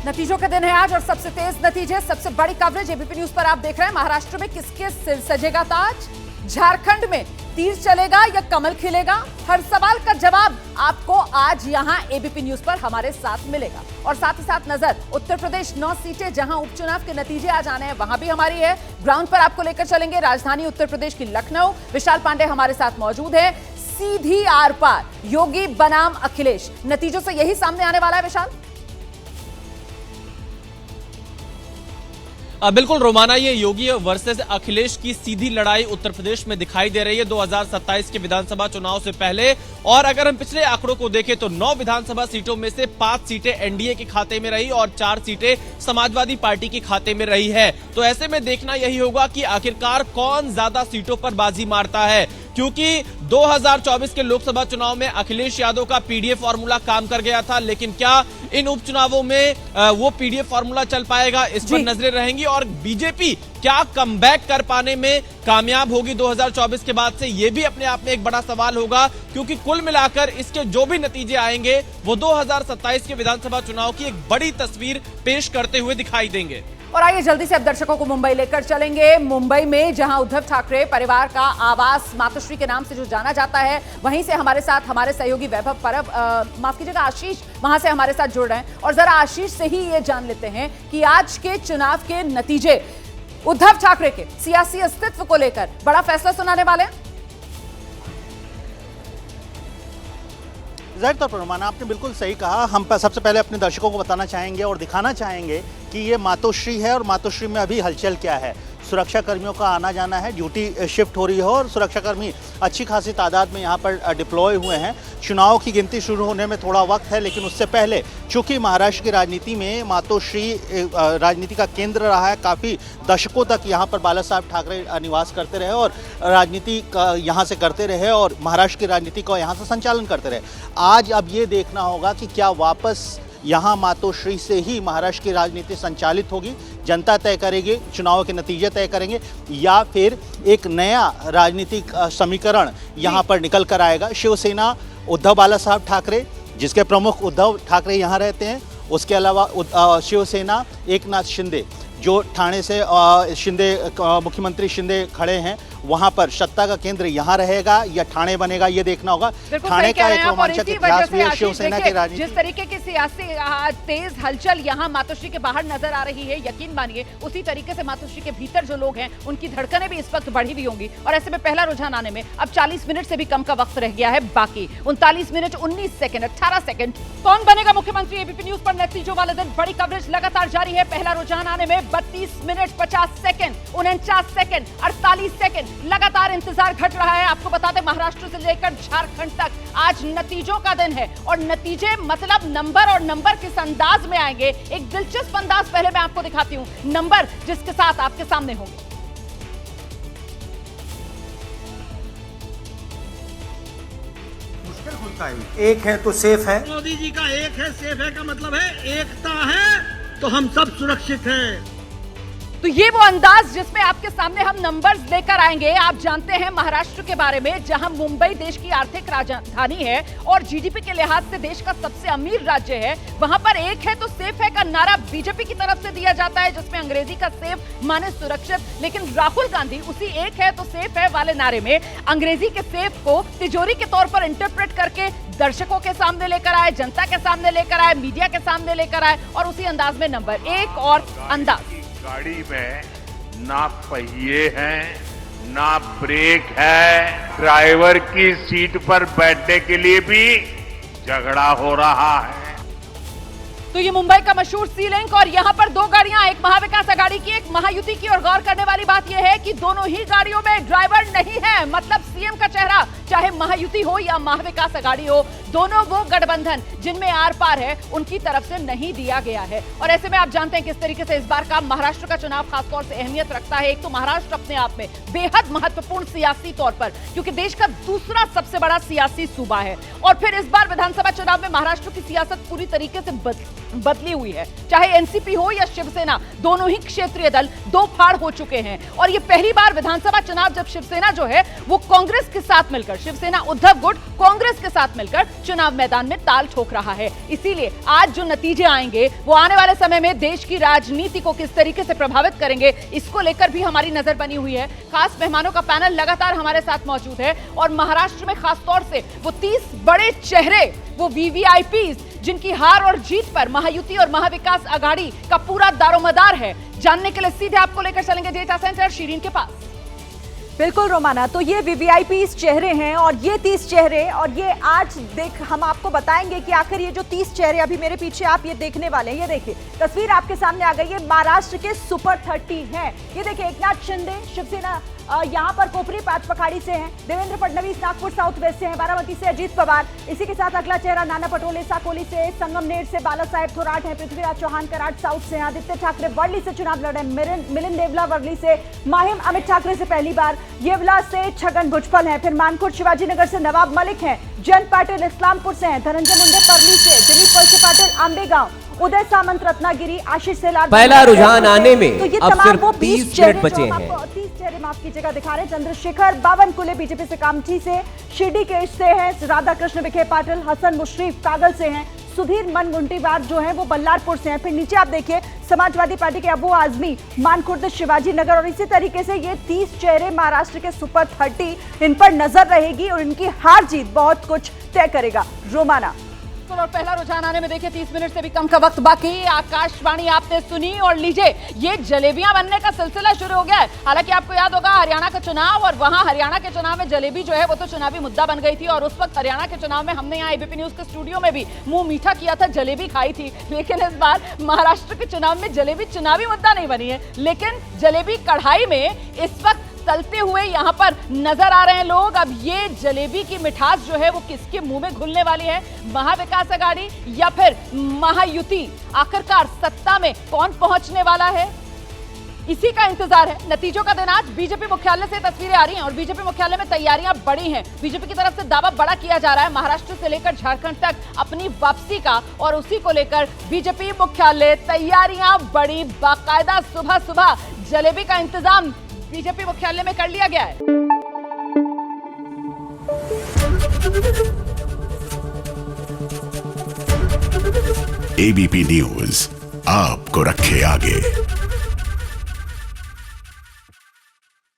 नतीजों का दिन है आज और सबसे तेज नतीजे, सबसे बड़ी कवरेज एबीपी न्यूज पर आप देख रहे हैं। महाराष्ट्र में किसके सिर सजेगा ताज, झारखंड में तीर चलेगा या कमल खिलेगा, हर सवाल का जवाब आपको आज यहां एबीपी न्यूज पर हमारे साथ मिलेगा। और साथ ही साथ नजर उत्तर प्रदेश 9 सीटें जहां उपचुनाव के नतीजे आज आने हैं वहां भी हमारी है। ग्राउंड पर आपको लेकर चलेंगे राजधानी उत्तर प्रदेश की लखनऊ। विशाल पांडे हमारे साथ मौजूद है। सीधी आर पार योगी बनाम अखिलेश, नतीजों से यही सामने आने वाला है। विशाल, बिल्कुल रोमाना, ये योगी वर्सेस अखिलेश की सीधी लड़ाई उत्तर प्रदेश में दिखाई दे रही है 2027 के विधानसभा चुनाव से पहले। और अगर हम पिछले आंकड़ों को देखें तो 9 विधानसभा सीटों में से 5 सीटें एनडीए के खाते में रही और 4 सीटें समाजवादी पार्टी के खाते में रही है। तो ऐसे में देखना यही होगा कि आखिरकार कौन ज्यादा सीटों पर बाजी मारता है, क्योंकि 2024 के लोकसभा चुनाव में अखिलेश यादव का पीडीए फॉर्मूला काम कर गया था, लेकिन क्या इन उपचुनावों में वो पीडीए फॉर्मूला चल पाएगा, इस पर नजरें रहेंगी। और बीजेपी क्या कमबैक कर पाने में कामयाब होगी 2024 के बाद से, ये भी अपने आप में एक बड़ा सवाल होगा, क्योंकि कुल मिलाकर इसके जो भी नतीजे आएंगे वो 2027 के विधानसभा चुनाव की एक बड़ी तस्वीर पेश करते हुए दिखाई देंगे। और आइए जल्दी से अब दर्शकों को मुंबई लेकर चलेंगे। मुंबई में जहां उद्धव ठाकरे परिवार का आवास मातोश्री के नाम से जो जाना जाता है, वहीं से हमारे साथ हमारे सहयोगी वैभव परब, माफ कीजिएगा आशीष, वहां से हमारे साथ जुड़ रहे हैं। और जरा आशीष से ही ये जान लेते हैं कि आज के चुनाव के नतीजे उद्धव ठाकरे के सियासी अस्तित्व को लेकर बड़ा फैसला सुनाने वाले हैं। जाहिर तौर पर रोमाना, आपने बिल्कुल सही कहा। हम सबसे पहले अपने दर्शकों को बताना चाहेंगे और दिखाना चाहेंगे कि ये मातोश्री है और मातोश्री में अभी हलचल क्या है। सुरक्षा कर्मियों का आना जाना है, ड्यूटी शिफ्ट हो रही है और सुरक्षाकर्मी अच्छी खासी तादाद में यहाँ पर डिप्लॉय हुए हैं। चुनाव की गिनती शुरू होने में थोड़ा वक्त है, लेकिन उससे पहले चूंकि महाराष्ट्र की राजनीति में मातोश्री राजनीति का केंद्र रहा है, काफ़ी दशकों तक यहाँ पर बाला साहब ठाकरे निवास करते रहे और राजनीति यहाँ से करते रहे और महाराष्ट्र की राजनीति का यहाँ से संचालन करते रहे। आज अब ये देखना होगा कि क्या वापस यहाँ मातोश्री से ही महाराष्ट्र की राजनीति संचालित होगी, जनता तय करेगी, चुनाव के नतीजे तय करेंगे, या फिर एक नया राजनीतिक समीकरण यहाँ पर निकल कर आएगा। शिवसेना उद्धव बाला साहब ठाकरे, जिसके प्रमुख उद्धव ठाकरे यहाँ रहते हैं, उसके अलावा शिवसेना एकनाथ शिंदे, जो ठाणे से मुख्यमंत्री शिंदे खड़े हैं, वहां पर सत्ता का केंद्र यहां रहेगा या ठाणे बनेगा, ये देखना होगा। ठाणे का एक रोमांचक इतिहास भी है शिवसेना की राजनीति। जिस तरीके की सियासी तेज हलचल यहां मातोश्री के बाहर नजर आ रही है, यकीन मानिए उसी तरीके से मातोश्री के भीतर जो लोग हैं उनकी धड़कनें भी इस वक्त बढ़ी हुई होंगी। और ऐसे में पहला रुझान आने में अब 40 मिनट से भी कम का वक्त रह गया है बाकी। 39 मिनट 19 सेकंड 18 सेकंड। कौन बनेगा मुख्यमंत्री, एबीपी न्यूज पर नतीजों वाले दिन बड़ी कवरेज लगातार जारी है। पहला रुझान आने में 32 मिनट 50 सेकंड 49 सेकंड 48 सेकंड लगातार इंतजार घट रहा है। आपको बता दें महाराष्ट्र से लेकर झारखंड तक आज नतीजों का दिन है और नतीजे मतलब नंबर, और नंबर किस अंदाज में आएंगे, एक दिलचस्प अंदाज पहले मैं आपको दिखाती हूं, नंबर जिसके साथ आपके सामने होंगे। मुश्किल खुलता है, एक है तो सेफ है। मोदी जी का एक है सेफ है का मतलब है एकता है तो हम सब सुरक्षित हैं। तो ये वो अंदाज जिसमें आपके सामने हम नंबर्स लेकर आएंगे। आप जानते हैं महाराष्ट्र के बारे में, जहां मुंबई देश की आर्थिक राजधानी है और जीडीपी के लिहाज से देश का सबसे अमीर राज्य है। वहां पर एक है तो सेफ है का नारा बीजेपी की तरफ से दिया जाता है, जिसमें अंग्रेजी का सेफ माने सुरक्षित। लेकिन राहुल गांधी उसी एक है तो सेफ है वाले नारे में अंग्रेजी के सेफ को तिजोरी के तौर पर इंटरप्रेट करके दर्शकों के सामने लेकर आए, जनता के सामने लेकर आए, मीडिया के सामने लेकर आए और उसी अंदाज में नंबर एक और अंदाज। गाड़ी में ना पहिए हैं ना ब्रेक है, ड्राइवर की सीट पर बैठने के लिए भी झगड़ा हो रहा है। तो ये मुंबई का मशहूर सी लिंक और यहाँ पर दो गाड़ियां, एक महाविकास आघाड़ी की, एक महायुति की। और गौर करने वाली बात यह है कि दोनों ही गाड़ियों में ड्राइवर नहीं है, मतलब सीएम का चेहरा, चाहे महायुति हो या महाविकास आघाड़ी हो, दोनों वो गठबंधन जिनमें आर पार है उनकी तरफ से नहीं दिया गया है। और ऐसे में आप जानते हैं किस तरीके से इस बार का महाराष्ट्र का चुनाव खासतौर से अहमियत रखता है। एक तो महाराष्ट्र अपने आप में बेहद महत्वपूर्ण सियासी तौर पर, क्योंकि देश का दूसरा सबसे बड़ा सियासी सूबा है। और फिर इस बार विधानसभा चुनाव में महाराष्ट्र की सियासत पूरी तरीके से बदली हुई है। चाहे एनसीपी हो या शिवसेना, दोनों ही क्षेत्रीय दल दो फाड़ हो चुके हैं और ये पहली बार विधानसभा चुनाव जब शिवसेना जो है वो कांग्रेस के साथ मिलकर, शिवसेना उद्धव गुट कांग्रेस के साथ मिलकर चुनाव मैदान में ताल ठोक रहा है। इसीलिए आज जो नतीजे आएंगे वो आने वाले समय में देश की राजनीति को किस तरीके से प्रभावित करेंगे, इसको लेकर भी हमारी नजर बनी हुई है। खास मेहमानों का पैनल लगातार हमारे साथ मौजूद है और महाराष्ट्र में खासतौर से वो 30 बड़े चेहरे, वो वीवीआईपीज जिनकी हार और जीत पर महायुति और महाविकास आघाड़ी का पूरा दारोमदार है, जानने के लिए सीधे आपको लेकर चलेंगे डेटा सेंटर शीरीन के पास। बिल्कुल रोमाना, तो ये वीवीआईपी चेहरे हैं और ये 30 चेहरे, और ये आज हम आपको बताएंगे कि आखिर ये जो 30 चेहरे अभी मेरे पीछे आप ये देखने वाले हैं, ये देखिए तस्वीर आपके सामने आ गई है। महाराष्ट्र के सुपर 30 हैं। ये देखिए एकनाथ शिंदे शिवसेना यहाँ पर कोपरी पांच पखाड़ी से हैं, देवेंद्र फडणवीस नागपुर साउथ वेस्ट से हैं, बारामती से अजीत पवार, इसी के साथ अगला चेहरा नाना पटोले साकोली से, संगमनेर से बाला साहेब थोराट हैं, पृथ्वीराज चौहान कराट साउथ से, आदित्य ठाकरे वर्ली से चुनाव लड़े, मिलिंद देवला वर्ली से, माहिम अमित ठाकरे से पहली बार, येवला से छगन भुजबल हैं, फिर मानकोट शिवाजीनगर से नवाब मलिक हैं, जयंत पाटिल इस्लामपुर से हैं, धनंजय मुंडे परली से, दिलीप वलसे पाटिल आंबेगांव, उदय सामंत रत्नागिरी, आशीष सेलार पहला रुझान आने में तो ये अब तमाम सिर्फ वो 30 चेहरे मिनट बचे जो हम हैं। आपको 30 चेहरे माफ कीजिएगा दिखा रहे हैं। चंद्रशेखर बावनकुले बीजेपी से कामठी से, शिरडी केश से हैं, राधा कृष्ण विखे पाटिल, हसन मुशरीफ कागल से हैं, सुधीर मनगुंटीवार जो है वो बल्लारपुर से हैं। फिर नीचे आप देखिए समाजवादी पार्टी के अबू आजमी मानखुर्द शिवाजी नगर, और इसी तरीके से ये 30 चेहरे महाराष्ट्र के सुपर 30, इन पर नजर रहेगी और इनकी हार जीत बहुत कुछ तय करेगा। रोमाना, और पहला रुझान आने में देखिए 30 मिनट से भी कम का वक्त बाकी। आकाशवाणी आपने सुनी और लीजिए ये जलेबियां बनने का सिलसिला शुरू हो गया है। हालांकि आपको याद होगा हरियाणा का चुनाव, और वहां हरियाणा के चुनाव में जलेबी जो है वो तो चुनावी मुद्दा बन गई थी और उस वक्त हरियाणा के चुनाव में हमने यहाँ एबीपी न्यूज के स्टूडियो में भी मुंह मीठा किया था, जलेबी खाई थी। लेकिन इस बार महाराष्ट्र के चुनाव में जलेबी चुनावी मुद्दा नहीं बनी है, लेकिन जलेबी कढ़ाई में इस वक्त तलते हुए यहाँ पर नजर आ रहे हैं लोग। अब ये जलेबी की मिठास जो है वो किसके मुंह में घुलने वाली है, महाविकास आघाड़ी या फिर महायुति? आखिरकार सत्ता में कौन पहुंचने वाला है, इसी का इंतजार है। नतीजों का दिन आज बीजेपी मुख्यालय से तस्वीरें आ रही हैं और बीजेपी मुख्यालय में तैयारियां बड़ी हैं। बीजेपी की तरफ से दावा बड़ा किया जा रहा है महाराष्ट्र से लेकर झारखंड तक अपनी वापसी का, और उसी को लेकर बीजेपी मुख्यालय तैयारियां बड़ी, बाकायदा सुबह सुबह जलेबी का इंतजाम बीजेपी मुख्यालय में कर लिया गया है। एबीपी न्यूज आपको रखे आगे।